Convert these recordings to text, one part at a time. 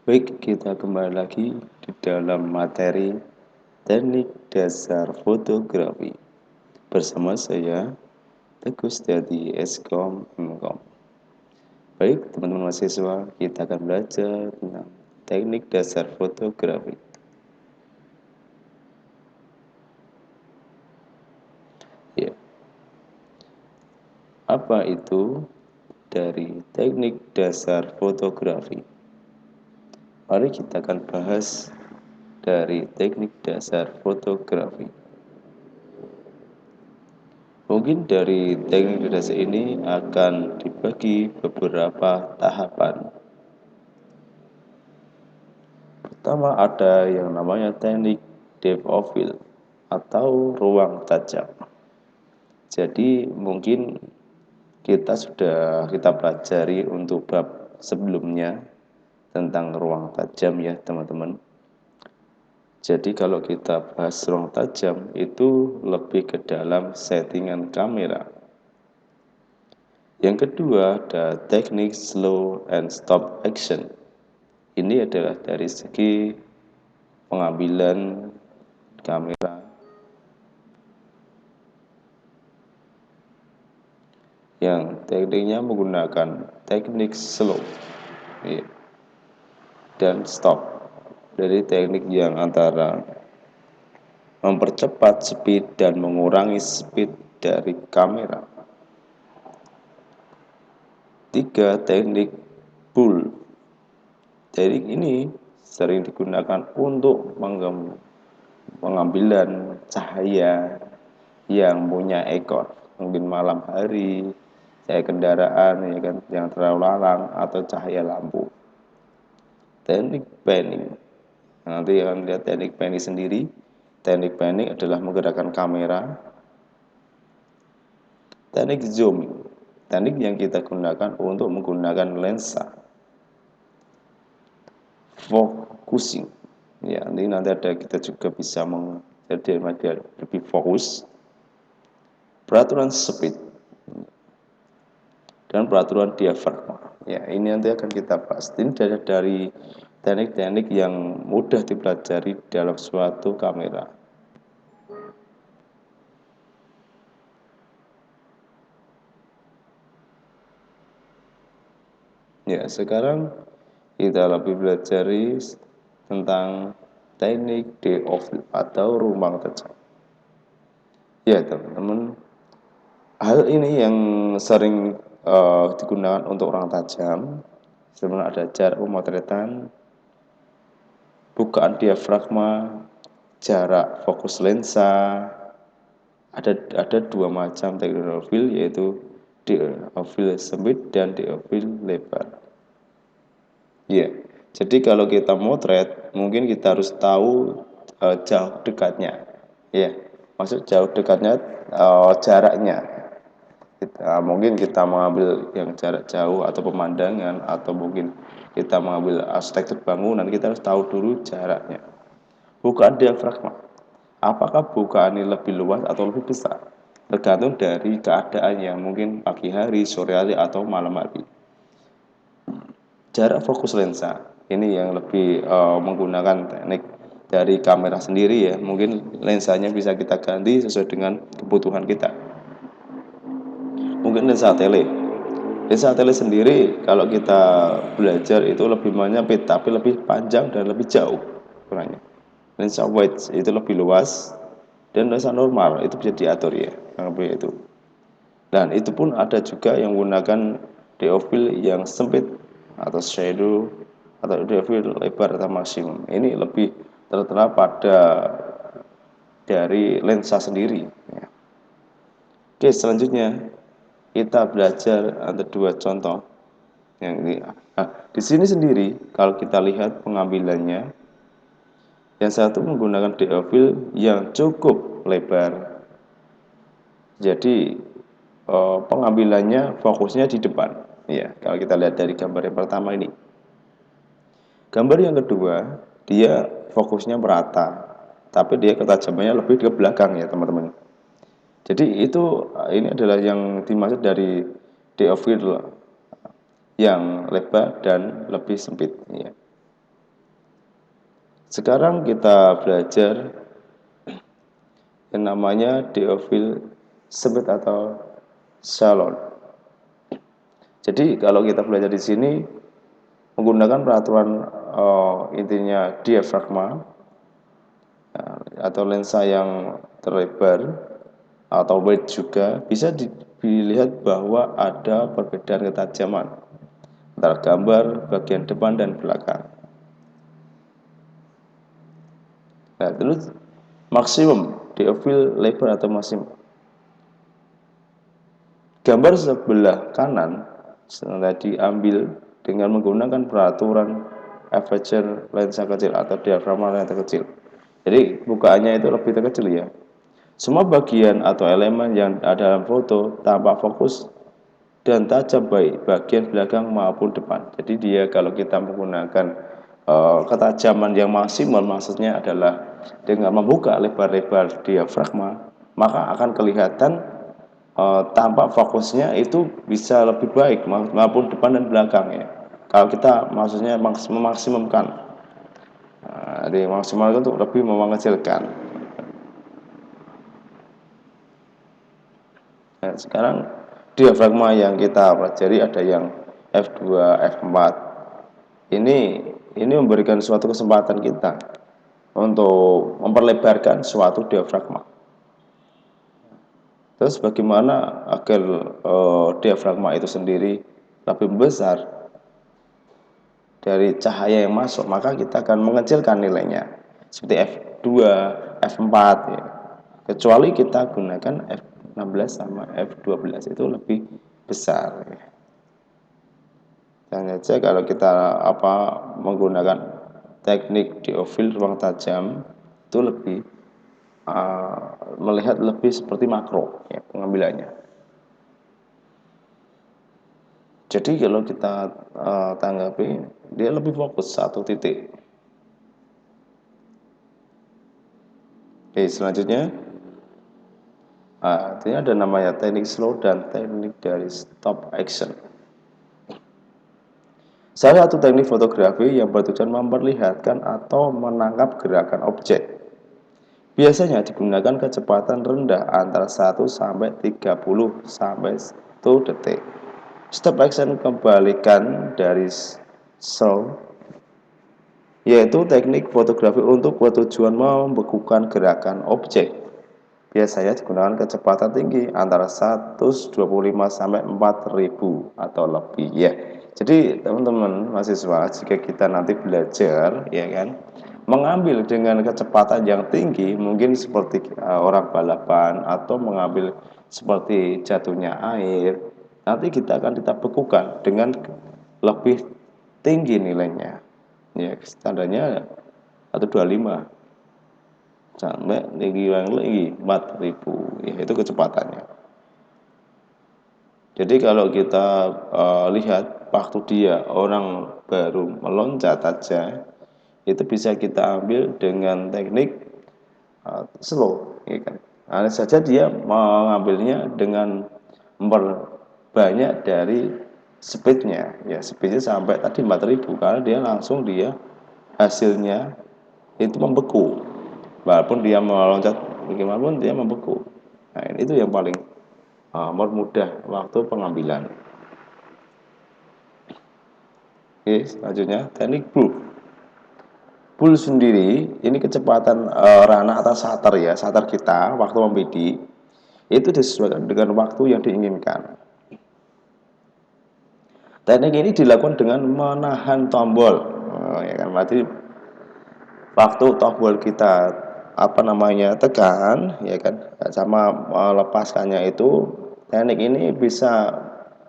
Baik, kita kembali lagi di dalam materi teknik dasar fotografi bersama saya Teguh Setiadi Eskom Mkom. Baik, teman-teman mahasiswa, kita akan belajar tentang teknik dasar fotografi. Ya, apa itu dari teknik dasar fotografi? Mari kita akan bahas dari teknik dasar fotografi. Mungkin dari teknik dasar ini akan dibagi beberapa tahapan. Pertama ada yang namanya teknik depth of field atau ruang tajam. Jadi mungkin kita pelajari untuk bab sebelumnya tentang ruang tajam ya teman-teman. Jadi kalau kita bahas ruang tajam itu lebih ke dalam settingan kamera. Yang kedua ada teknik slow and stop action. Ini adalah dari segi pengambilan kamera yang tekniknya menggunakan teknik slow dan stop. Dari teknik yang antara mempercepat speed dan mengurangi speed dari kamera. Tiga, teknik pull. Teknik ini sering digunakan untuk pengambilan cahaya yang punya ekor, mungkin malam hari, cahaya kendaraan ya kan, yang terlalu larang atau cahaya lampu. Teknik panning. Nanti akan lihat teknik panning sendiri. Teknik panning adalah menggerakkan kamera. Teknik zooming. Teknik yang kita gunakan untuk menggunakan lensa. Focusing. Ya, nanti ada kita juga bisa menjadi lebih fokus. Peraturan speed dan peraturan diafragma. Ya, ini nanti akan kita bahas. Ini dari teknik-teknik yang mudah dipelajari dalam suatu kamera. Ya, sekarang kita lebih belajar tentang teknik DOV atau ruang tajam. Ya, teman-teman, hal ini yang sering digunakan untuk ruang tajam. Sebenarnya ada jarak pemotretan, bukaan diafragma, jarak fokus lensa. Ada dua macam teknik DOV, yaitu DOV sempit dan DOV lebar. Ya, jadi kalau kita motret, mungkin kita harus tahu jauh dekatnya. Ya, maksud jauh dekatnya jaraknya. Mungkin kita mengambil yang jarak jauh atau pemandangan, atau mungkin kita mengambil arsitektur bangunan, kita harus tahu dulu jaraknya. Bukaan diafragma. Apakah bukaan ini lebih luas atau lebih besar? Tergantung dari keadaannya, mungkin pagi hari, sore hari, atau malam hari. Jarak fokus lensa ini yang lebih menggunakan teknik dari kamera sendiri ya. Mungkin lensanya bisa kita ganti sesuai dengan kebutuhan kita. Mungkin lensa tele sendiri kalau kita belajar itu lebih menyempit tapi lebih panjang dan lebih jauh ukurannya. Lensa wide itu lebih luas dan lensa normal itu bisa diatur ya, itu. Dan itu pun ada juga yang menggunakan DOV yang sempit atau shadow atau DOV lebar atau maksimum. Ini lebih tertera pada dari lensa sendiri. Ya. Oke, selanjutnya kita belajar ada dua contoh. Yang ini, di sini sendiri kalau kita lihat pengambilannya, yang satu menggunakan DOV yang cukup lebar. Jadi pengambilannya fokusnya di depan. Ya, kalau kita lihat dari gambar yang pertama ini. Gambar yang kedua, dia fokusnya merata, tapi dia ketajamannya lebih ke belakang ya, teman-teman. Jadi ini adalah yang dimaksud dari DOV yang lebar dan lebih sempit ya. Sekarang kita belajar yang namanya Diophil Smith atau Shalon. Jadi kalau kita belajar di sini menggunakan peraturan intinya diafragma atau lensa yang terlebar atau wide juga bisa dilihat bahwa ada perbedaan ketajaman antara gambar bagian depan dan belakang. Nah, terus maksimum Diophil lebar atau maksimum. Gambar sebelah kanan tadi diambil dengan menggunakan peraturan aperture lensa kecil atau diafragma lensa kecil. Jadi bukaannya itu lebih terkecil ya. Semua bagian atau elemen yang ada dalam foto tampak fokus dan tajam baik bagian belakang maupun depan. Jadi dia kalau kita menggunakan ketajaman yang maksimal maksudnya adalah dengan membuka lebar-lebar diafragma, maka akan kelihatan tampak fokusnya itu bisa lebih baik maupun depan dan belakang ya. Kalau kita maksudnya memaksimumkan, jadi maksimal itu lebih mengecilkan. Nah, sekarang diafragma yang kita pelajari ada yang F2, F4. Ini memberikan suatu kesempatan kita untuk memperlebarkan suatu diafragma. Terus bagaimana agar diafragma itu sendiri lebih besar dari cahaya yang masuk, maka kita akan mengecilkan nilainya seperti F2, F4 ya. Kecuali kita gunakan F16 sama F12 itu lebih besar ya. Dan saja kalau kita menggunakan teknik Diophil ruang tajam itu lebih melihat lebih seperti makro ya pengambilannya. Jadi kalau kita tanggapi dia lebih fokus satu titik. Oke, selanjutnya ini ada namanya teknik slow dan teknik dari stop action. Salah satu teknik fotografi yang bertujuan memperlihatkan atau menangkap gerakan objek. Biasanya digunakan kecepatan rendah antara 1 sampai 30 sampai 1 detik. Stop action kebalikan dari slow, yaitu teknik fotografi untuk bertujuan membekukan gerakan objek. Biasanya digunakan kecepatan tinggi antara 125 sampai 4000 atau lebih ya. Jadi teman-teman mahasiswa, jika kita nanti belajar ya kan, mengambil dengan kecepatan yang tinggi mungkin seperti orang balapan atau mengambil seperti jatuhnya air, nanti kita bekukan dengan lebih tinggi nilainya. Ya, standarnya 125 sampai tinggi yang lagi 4000 ya, itu kecepatannya. Jadi kalau kita lihat waktu dia orang baru meloncat aja itu bisa kita ambil dengan teknik slow ya kan. Hanya saja dia mengambilnya dengan memperbanyak dari speednya ya, speednya sampai tadi 4000 karena dia langsung hasilnya itu membeku. Walaupun dia meloncat bagaimanapun dia membeku. Nah, itu yang paling mempermudah waktu pengambilan. Oke, selanjutnya teknik pull. Pull sendiri ini kecepatan rana atau shutter ya, shutter kita waktu membidik itu disesuaikan dengan waktu yang diinginkan. Teknik ini dilakukan dengan menahan tombol, ya kan, berarti waktu tombol kita tekan ya kan, sama melepaskannya itu teknik ini bisa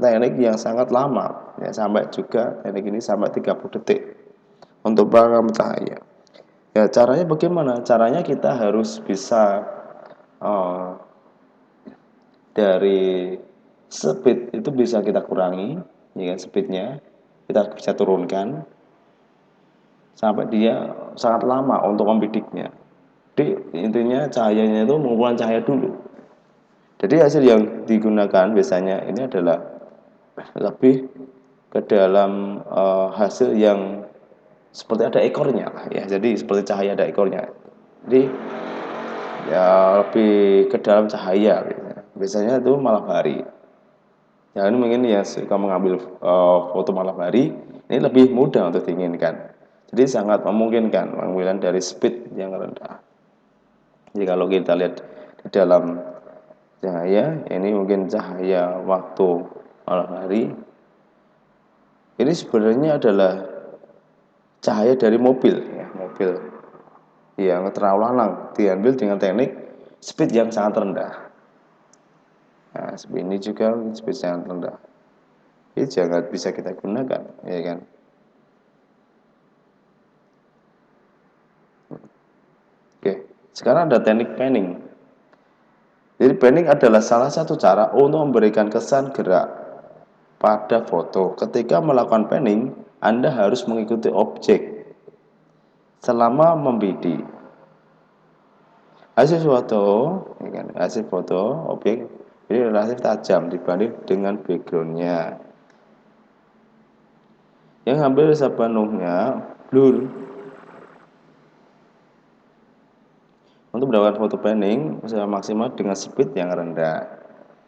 teknik yang sangat lama ya, sampai juga teknik ini sampai 30 detik untuk perekam cahaya. Ya, caranya bagaimana? Caranya kita harus bisa dari speed itu bisa kita kurangi ya kan, speednya kita bisa turunkan sampai dia sangat lama untuk membidiknya. Jadi intinya cahayanya itu mengumpulkan cahaya dulu. Jadi hasil yang digunakan biasanya ini adalah lebih ke dalam hasil yang seperti ada ekornya lah ya, jadi seperti cahaya ada ekornya. Jadi ya lebih ke dalam cahaya biasanya itu malam hari. Ya ini mungkin ya suka mengambil foto malam hari ini lebih mudah untuk diinginkan. Jadi sangat memungkinkan pengambilan dari speed yang rendah. Jadi kalau kita lihat di dalam cahaya, ini mungkin cahaya waktu malam hari. Ini sebenarnya adalah cahaya dari mobil, ya, mobil yang terlalu lalang diambil dengan teknik speed yang sangat rendah. Nah, ini juga speed sangat rendah. Ini jangan bisa kita gunakan, ya kan? Oke, sekarang ada teknik panning. Jadi panning adalah salah satu cara untuk memberikan kesan gerak pada foto. Ketika melakukan panning, Anda harus mengikuti objek selama membidik. Hasil foto, ya kan, hasil foto objek ini relatif tajam dibanding dengan backgroundnya. Yang hampir sepenuhnya blur. Untuk mendapatkan foto panning usaha maksimal dengan speed yang rendah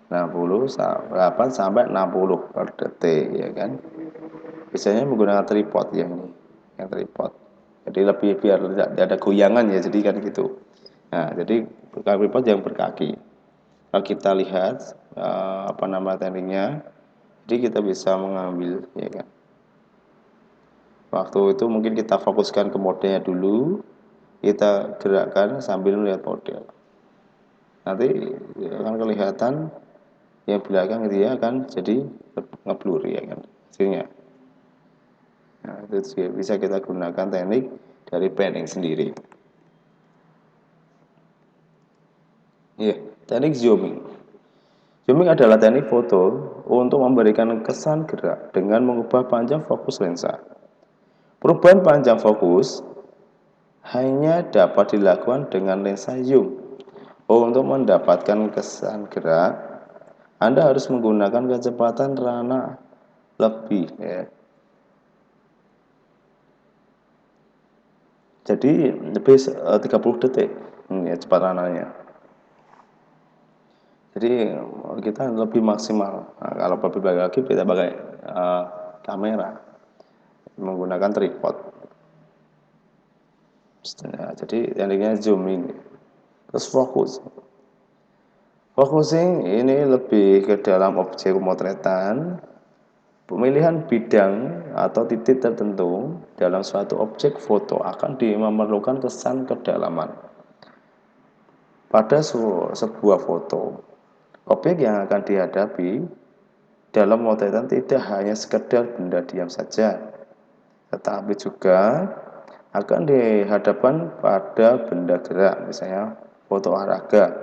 68 sampai 60 per detik ya kan. Biasanya menggunakan tripod ya ini, yang tripod. Jadi lebih biar tidak ada goyangan ya, jadi kan gitu. Nah, jadi tripod yang berkaki. Kalau kita lihat apa nama tekniknya, jadi kita bisa mengambil ya kan. Waktu itu mungkin kita fokuskan ke modelnya dulu, kita gerakkan sambil melihat model. Nanti akan kelihatan yang belakang dia akan jadi ngeblur ya kan hasilnya. Nah, itu bisa kita gunakan teknik dari panning sendiri. Ya, teknik zooming. Zooming adalah teknik foto untuk memberikan kesan gerak dengan mengubah panjang fokus lensa. Perubahan panjang fokus hanya dapat dilakukan dengan lensa zoom. Untuk mendapatkan kesan gerak, Anda harus menggunakan kecepatan rana lebih ya. Jadi lebih 30 detik ya, cepat rananya. Jadi kita lebih maksimal. Nah, kalau lebih baik lagi kita pakai kamera menggunakan tripod. Nah, jadi tekniknya zooming. Terus fokus. Focusing ini lebih ke dalam objek pemotretan. Pemilihan bidang atau titik tertentu dalam suatu objek foto akan memerlukan kesan kedalaman pada sebuah foto. Objek yang akan dihadapi dalam motretan tidak hanya sekedar benda diam saja, tetapi juga akan dihadapkan pada benda gerak, misalnya foto olahraga.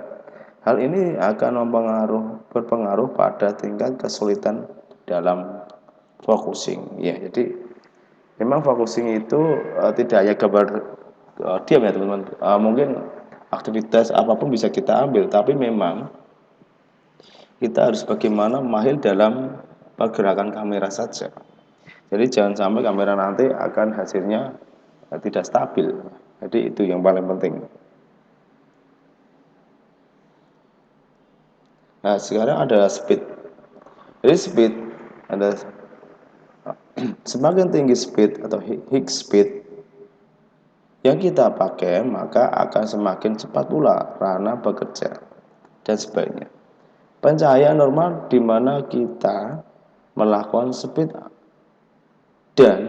Hal ini akan berpengaruh pada tingkat kesulitan dalam focusing. Ya, jadi memang focusing itu tidak hanya gambar diam ya teman-teman. Mungkin aktivitas apapun bisa kita ambil, tapi memang kita harus bagaimana mahir dalam pergerakan kamera saja. Jadi jangan sampai kamera nanti akan hasilnya tidak stabil. Jadi itu yang paling penting. Nah, sekarang ada speed. Jadi speed ada semakin tinggi speed atau high speed yang kita pakai, maka akan semakin cepat pula rana bekerja dan sebaliknya. Pencahayaan normal di mana kita melakukan speed dan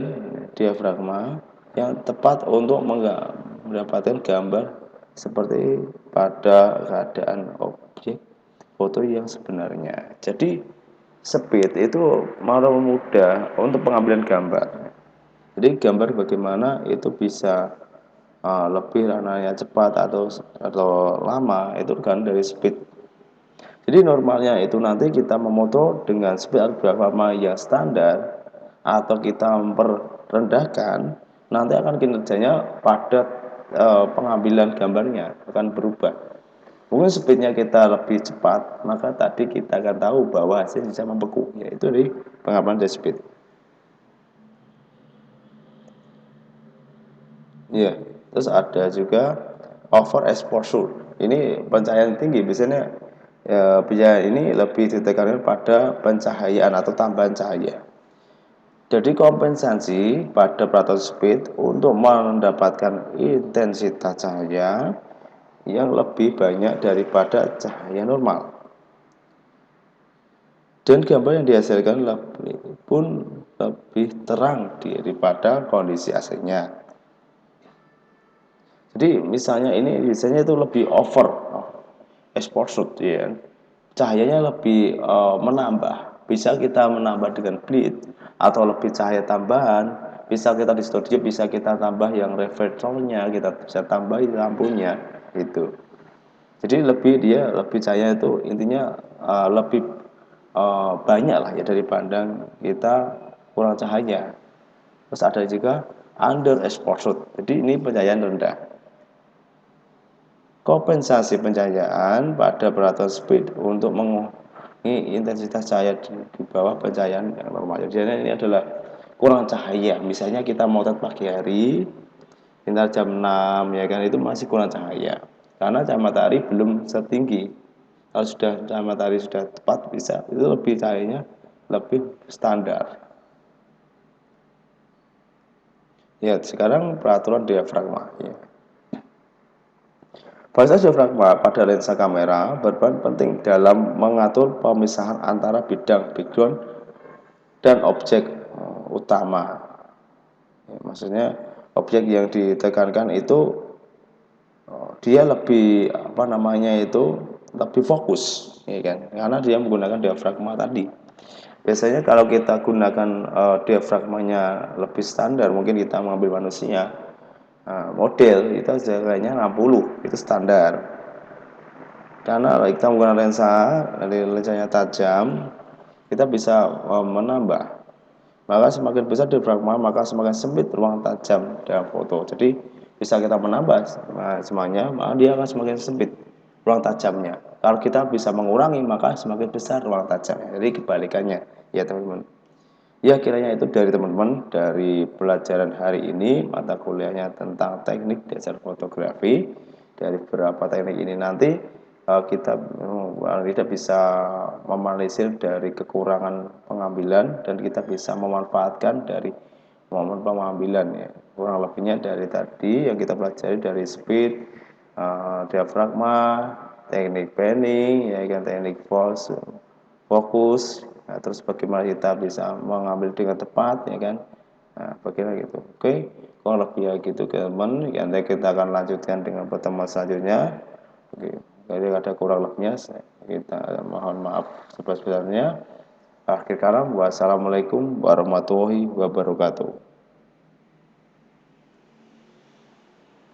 diafragma yang tepat untuk mendapatkan gambar seperti pada keadaan objek foto yang sebenarnya. Jadi speed itu malah mudah untuk pengambilan gambar. Jadi gambar bagaimana itu bisa lebih rananya cepat atau lama itu kan dari speed. Jadi normalnya itu nanti kita memoto dengan speed diafragma yang standar atau kita memperrendahkan, nanti akan kinerjanya pada pengambilan gambarnya akan berubah. Mungkin speednya kita lebih cepat, maka tadi kita akan tahu bahwa hasil bisa membeku, yaitu di pengambilan dari speed. Iya, terus ada juga overexposure. Ini pencahayaan tinggi, biasanya pencahayaan ini lebih ditekankan pada pencahayaan atau tambahan cahaya. Jadi kompensasi pada peraturan speed untuk mendapatkan intensitas cahaya yang lebih banyak daripada cahaya normal. Dan gambar yang dihasilkan pun lebih terang daripada kondisi aslinya. Jadi misalnya ini biasanya itu lebih over exposure ya. Cahayanya lebih menambah. Bisa kita menambah dengan bleed atau lebih cahaya tambahan. Bisa kita di studio bisa kita tambah yang reflektornya, kita bisa tambah lampunya gitu. Jadi lebih cahaya itu intinya lebih banyak lah ya daripada kita kurang cahaya. Terus ada juga under exposure. Jadi ini pencahayaan rendah. Kompensasi pencahayaan pada peraturan speed untuk mengurangi intensitas cahaya di bawah pencahayaan yang normal. Jadi ini adalah kurang cahaya. Misalnya kita motret pagi hari, sekitar jam 6 ya kan, itu masih kurang cahaya. Karena cahaya matahari belum setinggi. Kalau sudah cahaya matahari sudah tepat bisa, itu lebih cahayanya lebih standar. Ya, sekarang peraturan diafragma ya. Bahasa diafragma pada lensa kamera berperan penting dalam mengatur pemisahan antara bidang background dan objek utama. Ya, maksudnya objek yang ditekankan itu dia lebih lebih fokus, ya kan? Karena dia menggunakan diafragma tadi. Biasanya kalau kita gunakan diafragmanya lebih standar, mungkin kita mengambil manusia model itu kayaknya 60 itu standar. Karena kita menggunakan lensa, dari lensanya tajam, kita bisa menambah. Maka semakin besar diafragma, maka semakin sempit ruang tajam dalam foto. Jadi bisa kita menambah semuanya, maka dia akan semakin sempit ruang tajamnya. Kalau kita bisa mengurangi, maka semakin besar ruang tajamnya. Jadi kebalikannya, ya teman-teman. Ya kiranya itu dari teman-teman dari pelajaran hari ini, mata kuliahnya tentang teknik dasar fotografi. Dari beberapa teknik ini nanti kita bisa memanalisir dari kekurangan pengambilan dan kita bisa memanfaatkan dari momen pengambilan ya. Kurang lebihnya dari tadi yang kita pelajari dari speed, diafragma, teknik panning, ya kan, teknik fokus. Nah, terus bagaimana kita bisa mengambil dengan tepat, ya kan? Nah, bagaimana gitu. Oke, kurang lebih ya gitu teman. Nanti kita akan lanjutkan dengan pertemuan selanjutnya. Oke, jadi ada kurang lebihnya kita mohon maaf sebesar-besarnya. Akhir kalam, wassalamualaikum warahmatullahi wabarakatuh.